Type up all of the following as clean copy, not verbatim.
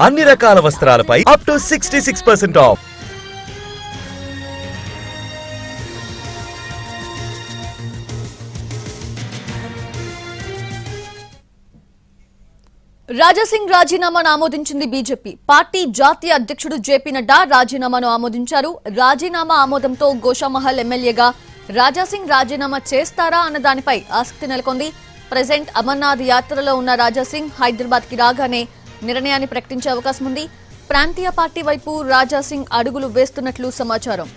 అన్ని రకాల వస్త్రాలపై up to 66% of. Raja Singh రాజీనామాను ఆమోదించింది బీజేపీ. పార్టీ జాతీయ అధ్యక్షుడు జేపీ నడ్డా రాజీనామాను ఆమోదించారు. రాజీనామా ఆమోదంతో గోషామహల్ ఎమ్మెల్యేగా రాజాసింగ్ రాజీనామా చేస్తారా అన్న దానిపై ఆసక్తి నెలకొంది. ప్రెజెంట్ అమర్నాథ్ యాత్రలో ఉన్న రాజాసింగ్ హైదరాబాద్ కి రాగానే నిర్ణయాన్ని ప్రకటించే అవకాశం ఉంది. ప్రాంతీయ పార్టీ వైపు రాజాసింగ్ అడుగులు వేస్తున్నట్లు సమాచారం.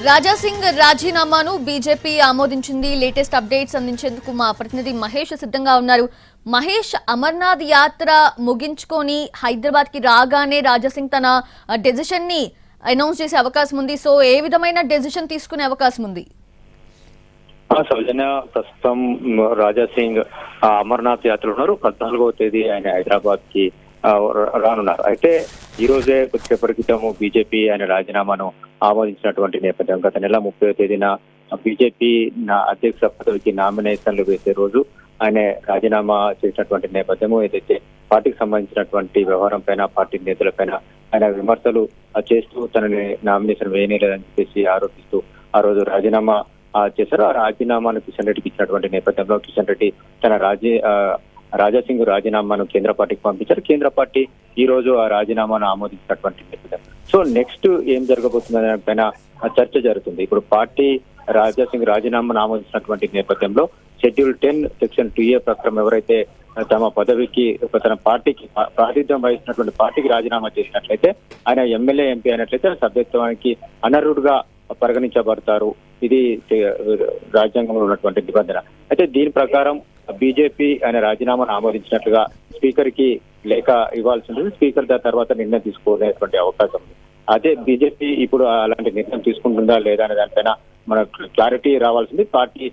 రాజాసింగ్ రాజీనామాను బీజేపీ ఆమోదించింది. లేటెస్ట్ అప్డేట్స్ అందించేందుకు మా ప్రతినిధి మహేష్ సిద్ధంగా ఉన్నారు. మహేష్, అమర్నాథ్ యాత్ర ముగించుకొని హైదరాబాద్ కి రాగానే రాజాసింగ్ తన డెసిషన్ ని అనౌన్స్ చేసే అవకాశం ఉంది. సో ఏ విధమైన డెసిషన్ తీసుకునే అవకాశం ఉంది? సౌజన్య, ప్రస్తుతం రాజాసింగ్ అమర్నాథ్ యాత్ర ఉన్నారు. 14వ తేదీ ఆయన హైదరాబాద్ కి రానున్నారు. అయితే ఈ రోజే కొద్దిసేపటి క్రితము బీజేపీ ఆయన రాజీనామాను ఆమోదించినటువంటి నేపథ్యం. గత నెల 30వ తేదీన బీజేపీ అధ్యక్ష పదవికి నామినేషన్లు వేసే రోజు ఆయన రాజీనామా చేసినటువంటి నేపథ్యము. ఏదైతే పార్టీకి సంబంధించినటువంటి వ్యవహారం పైన, పార్టీ నేతలపైన ఆయన విమర్శలు చేస్తూ తనని నామినేషన్ వేయలేదని చెప్పేసి ఆరోపిస్తూ ఆ రోజు రాజీనామా చేశారు. ఆ రాజీనామాను కిషన్ రెడ్డికి ఇచ్చినటువంటి నేపథ్యంలో కిషన్ రెడ్డి తన రాజాసింగ్ రాజీనామాను కేంద్ర పార్టీకి పంపించారు. కేంద్ర పార్టీ ఈ రోజు ఆ రాజీనామాను ఆమోదించినటువంటి నేపథ్యం. సో నెక్స్ట్ ఏం జరగబోతుందనే పైన చర్చ జరుగుతుంది. ఇప్పుడు పార్టీ రాజాసింగ్ రాజీనామాను ఆమోదించినటువంటి నేపథ్యంలో షెడ్యూల్ 10 సెక్షన్ 2A ప్రకారం ఎవరైతే తమ పదవికి తన పార్టీకి ప్రాతినిధ్యం వహిస్తున్నటువంటి పార్టీకి రాజీనామా చేసినట్లయితే ఆయన ఎమ్మెల్యే, ఎంపీ అయినట్లయితే సభ్యత్వానికి అనర్హుడుగా పరిగణించబడతారు. ఇది రాజ్యాంగంలో ఉన్నటువంటి నిబంధన. అయితే దీని ప్రకారం బీజేపీ ఆయన రాజీనామాను ఆమోదించినట్లుగా స్పీకర్ కి లేఖ ఇవ్వాల్సి ఉంటుంది. స్పీకర్ దాని తర్వాత నిర్ణయం తీసుకోవాల్సినటువంటి అవకాశం ఉంది. అదే బీజేపీ ఇప్పుడు అలాంటి నిర్ణయం తీసుకుంటుందా లేదా అనే దానిపైన మనకు క్లారిటీ రావాల్సింది. పార్టీ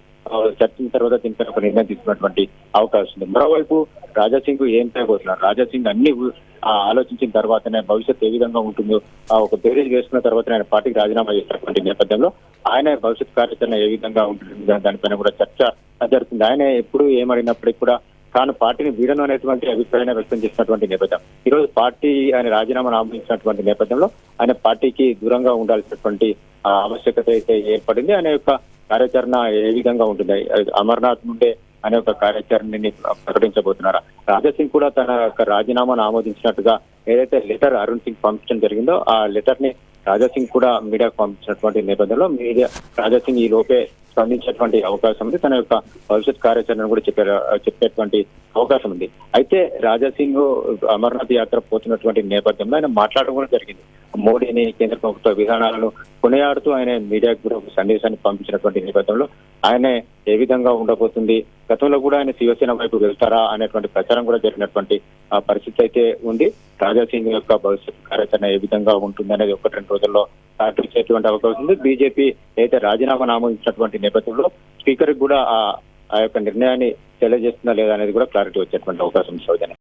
చర్చించిన తర్వాత దీనిపైన ఒక నిర్ణయం తీసుకున్నటువంటి అవకాశం ఉంది. మరోవైపు రాజాసింగ్ ఏం చేయబోతున్నారు? రాజాసింగ్ అన్ని ఆలోచించిన తర్వాతనే భవిష్యత్తు ఏ విధంగా ఉంటుందో ఒక బేరీజ్ వేసుకున్న తర్వాత ఆయన పార్టీకి రాజీనామా చేసినటువంటి నేపథ్యంలో ఆయన భవిష్యత్ కార్యాచరణ ఏ విధంగా ఉంటుంది దానిపైన కూడా చర్చ జరుగుతుంది. ఆయన ఎప్పుడు ఏమడినప్పటికీ కూడా తాను పార్టీని వీడను అనేటువంటి అభిప్రాయాన్ని వ్యక్తం చేసినటువంటి నేపథ్యం. ఈ రోజు పార్టీ ఆయన రాజీనామాను ఆమోదించినటువంటి నేపథ్యంలో ఆయన పార్టీకి దూరంగా ఉండాల్సినటువంటి ఆవశ్యకత అయితే ఏర్పడింది. ఆయన యొక్క కార్యాచరణ ఏ విధంగా ఉంటుంది? అమర్నాథ్ నుండే అనే ఒక కార్యాచరణని ప్రకటించబోతున్నారా? రాజాసింగ్ కూడా తన యొక్క రాజీనామాను ఆమోదించినట్టుగా ఏదైతే లెటర్ అరుణ్ సింగ్ పంపించడం జరిగిందో ఆ లెటర్ ని రాజాసింగ్ కూడా మీడియాకు పంపించినటువంటి నేపథ్యంలో రాజాసింగ్ ఈ లోపే స్పందించేటువంటి అవకాశం ఉంది. తన యొక్క భవిష్యత్ కార్యాచరణను కూడా చెప్పేటువంటి అవకాశం ఉంది. అయితే రాజాసింగ్ అమర్నాథ్ యాత్ర పోతున్నటువంటి నేపథ్యంలో ఆయన మాట్లాడడం కూడా జరిగింది. మోడీని, కేంద్ర ప్రభుత్వ విధానాలను కొనియాడుతూ ఆయన మీడియాకు కూడా ఒక సందేశాన్ని పంపించినటువంటి నేపథ్యంలో ఆయన ఏ విధంగా ఉండబోతుంది, గతంలో కూడా ఆయన శివసేన వైపు వెళ్తారా అనేటువంటి ప్రచారం కూడా జరిగినటువంటి పరిస్థితి అయితే ఉంది. రాజాసింగ్ యొక్క భవిష్యత్ కార్యాచరణ ఏ విధంగా ఉంటుంది అనేది 1-2 రోజుల్లో ఇచ్చేటువంటి అవకాశం ఉంది. బీజేపీ అయితే రాజీనామాను ఆమోదించినటువంటి నేపథ్యంలో స్పీకర్ కూడా ఆ యొక్క నిర్ణయాన్ని తెలియజేస్తుందా లేదా అనేది కూడా క్లారిటీ వచ్చేటువంటి అవకాశం ఉంది.